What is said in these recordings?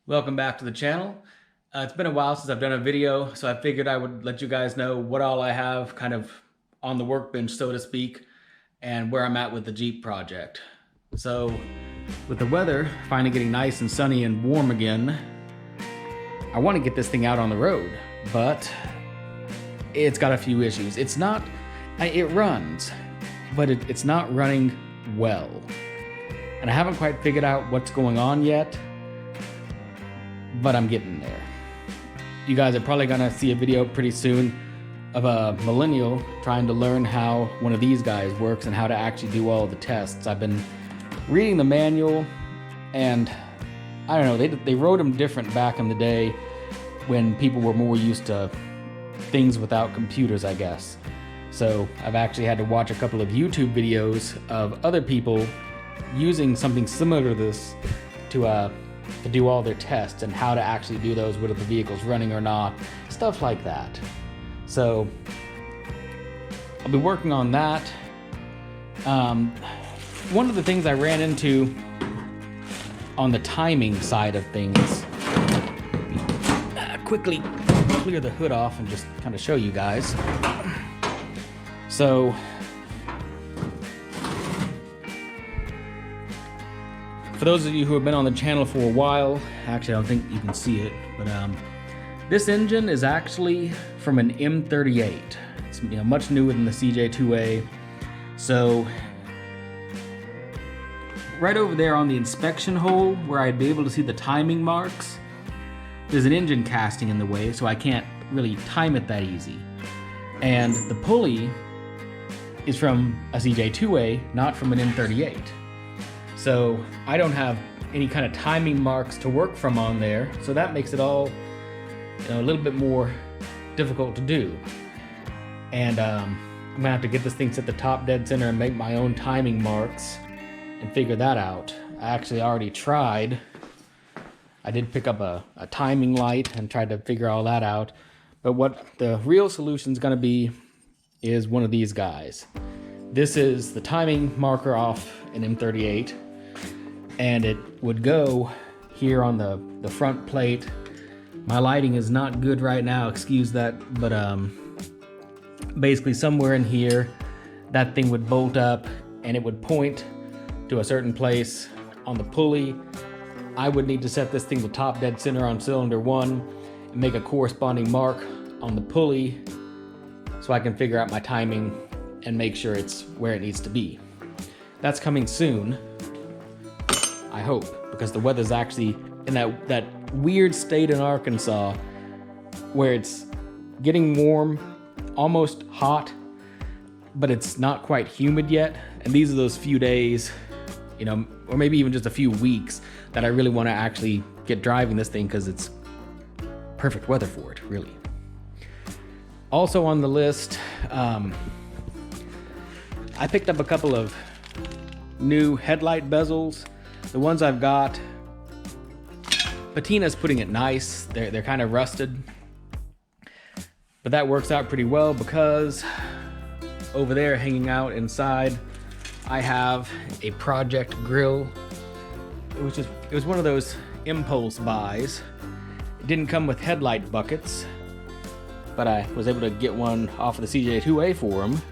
Welcome back to the channel. It's been a while since I've done a video, so I figured I would let you guys know what all I have kind of on the workbench, so to speak, and where I'm at with the Jeep project. So, with the weather finally getting nice and sunny and warm again, I want to get this thing out on the road, but it's got a few issues. It runs, but it's not running well. And I haven't quite figured out what's going on yet, but I'm getting there. You guys are probably gonna see a video pretty soon of a millennial trying to learn how one of these guys works and how to actually do all the tests. I've been reading the manual, and I don't know, they wrote them different back in the day when people were more used to things without computers, I guess. So I've actually had to watch a couple of YouTube videos of other people using something similar to this to do all their tests and how to actually do those, whether the vehicle's running or not, stuff like that. So I'll be working on that. One of the things I ran into on the timing side of things, quickly clear the hood off and just kind of show you guys. So for those of you who have been on the channel for a while, actually I don't think you can see it, but this engine is actually from an M38. It's much newer than the CJ2A. So right over there on the inspection hole where I'd be able to see the timing marks, there's an engine casting in the way, so I can't really time it that easy. And the pulley is from a CJ2A, not from an M38. So I don't have any kind of timing marks to work from on there, so that makes it all a little bit more difficult to do. And I'm gonna have to get this thing set the top dead center and make my own timing marks and figure that out. I actually already tried. I did pick up a timing light and tried to figure all that out, but what the real solution is gonna be is one of these guys. This is the timing marker off an M38, and it would go here on the front plate. My lighting is not good right now, excuse that, but basically somewhere in here, that thing would bolt up and it would point to a certain place on the pulley. I would need to set this thing to top dead center on cylinder 1 and make a corresponding mark on the pulley so I can figure out my timing and make sure it's where it needs to be. That's coming soon, I hope, because the weather's actually in that weird state in Arkansas where it's getting warm, almost hot, but it's not quite humid yet. And these are those few days, or maybe even just a few weeks that I really want to actually get driving this thing because it's perfect weather for it, really. Also on the list, I picked up a couple of new headlight bezels. The ones I've got, Patina's putting it nice. They're kind of rusted, but that works out pretty well because over there hanging out inside, I have a Project Grill. It was one of those impulse buys. It didn't come with headlight buckets, but I was able to get one off of the CJ2A for them.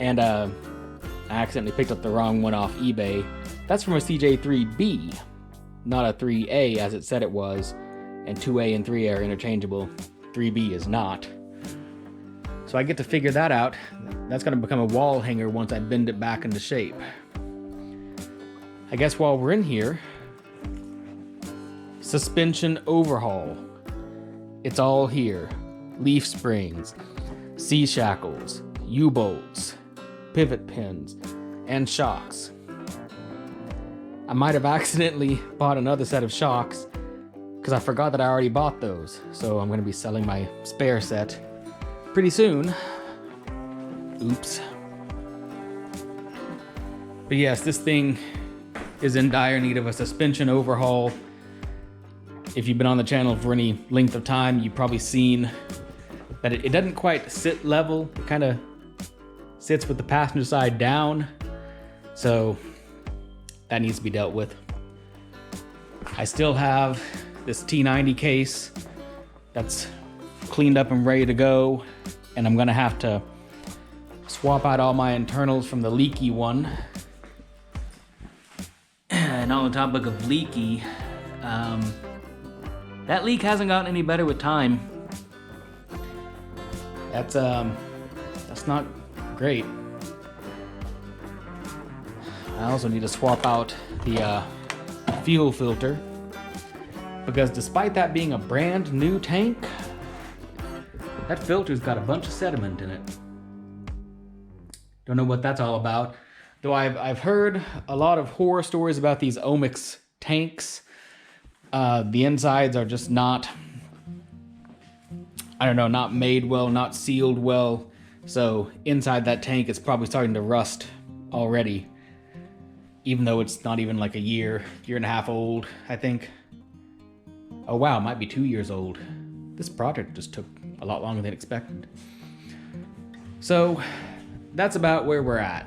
And I accidentally picked up the wrong one off eBay. That's from a CJ3B, not a 3A as it said it was. And 2A and 3A are interchangeable. 3B is not. So I get to figure that out. That's gonna become a wall hanger once I bend it back into shape. I guess while we're in here, suspension overhaul. It's all here. Leaf springs, C-shackles, U-bolts, pivot pins, and shocks. I might have accidentally bought another set of shocks because I forgot that I already bought those. So I'm gonna be selling my spare set pretty soon. Oops. But yes, this thing is in dire need of a suspension overhaul. If you've been on the channel for any length of time, you've probably seen that it doesn't quite sit level. It kind of sits with the passenger side down. So that needs to be dealt with. I still have this T90 case that's cleaned up and ready to go, and I'm gonna have to swap out all my internals from the leaky one. And on the topic of leaky, that leak hasn't gotten any better with time. That's not great. I also need to swap out the fuel filter, because despite that being a brand new tank, that filter's got a bunch of sediment in it. Don't know what that's all about. Though I've heard a lot of horror stories about these Omex tanks. The insides are just not, I don't know, not made well, not sealed well. So inside that tank, it's probably starting to rust already, even though it's not even like a year and a half old, I think. Oh wow, it might be 2 years old. This project just took a lot longer than expected. So that's about where we're at.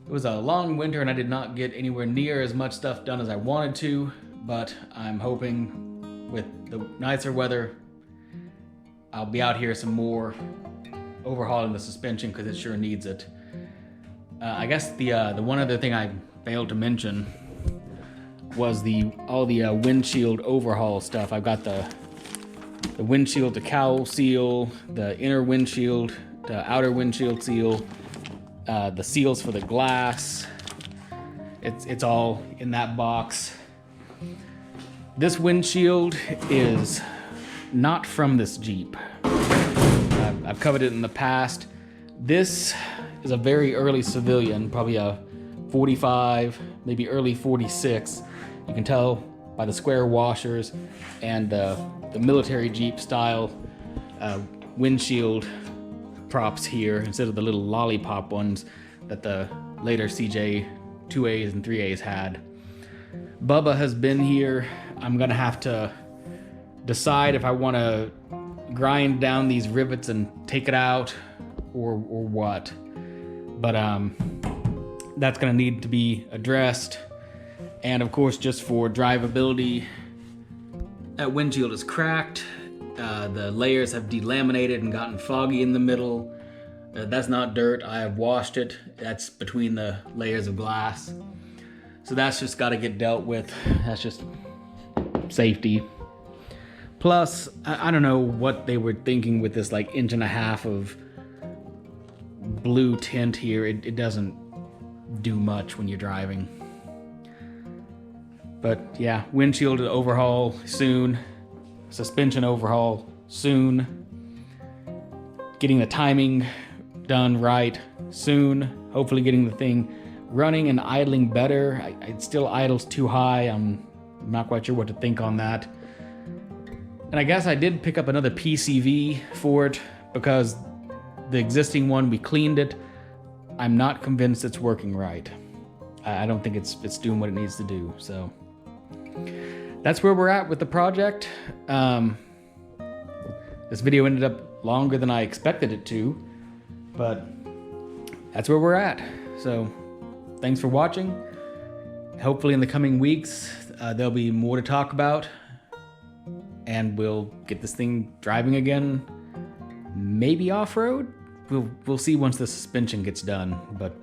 It was a long winter and I did not get anywhere near as much stuff done as I wanted to, but I'm hoping with the nicer weather, I'll be out here some more, overhauling the suspension because it sure needs it. I guess the one other thing I failed to mention was all the windshield overhaul stuff. I've got the windshield to cowl seal, the inner windshield to outer windshield seal, the seals for the glass. It's all in that box. This windshield is not from this Jeep. I've covered it in the past. This is a very early civilian, probably a 45, maybe early 46. You can tell by the square washers and the military Jeep style windshield props here instead of the little lollipop ones that the later CJ 2As and 3As had. Bubba has been here. I'm gonna have to decide if I want to grind down these rivets and take it out or what. But that's gonna need to be addressed. And of course, just for drivability, that windshield is cracked. The layers have delaminated and gotten foggy in the middle. That's not dirt, I have washed it. That's between the layers of glass. So that's just gotta get dealt with. That's just safety. Plus, I don't know what they were thinking with this like 1.5 inches of blue tint here. It doesn't do much when you're driving. But yeah, windshield overhaul soon. Suspension overhaul soon. Getting the timing done right soon. Hopefully getting the thing running and idling better. It still idles too high. I'm not quite sure what to think on that. And I guess I did pick up another PCV for it because the existing one, we cleaned it. I'm not convinced it's working right. I don't think it's doing what it needs to do. So that's where we're at with the project. This video ended up longer than I expected it to, but that's where we're at. So thanks for watching. Hopefully in the coming weeks, there'll be more to talk about and we'll get this thing driving again, maybe off-road. We'll see once the suspension gets done, but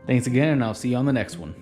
thanks again and I'll see you on the next one.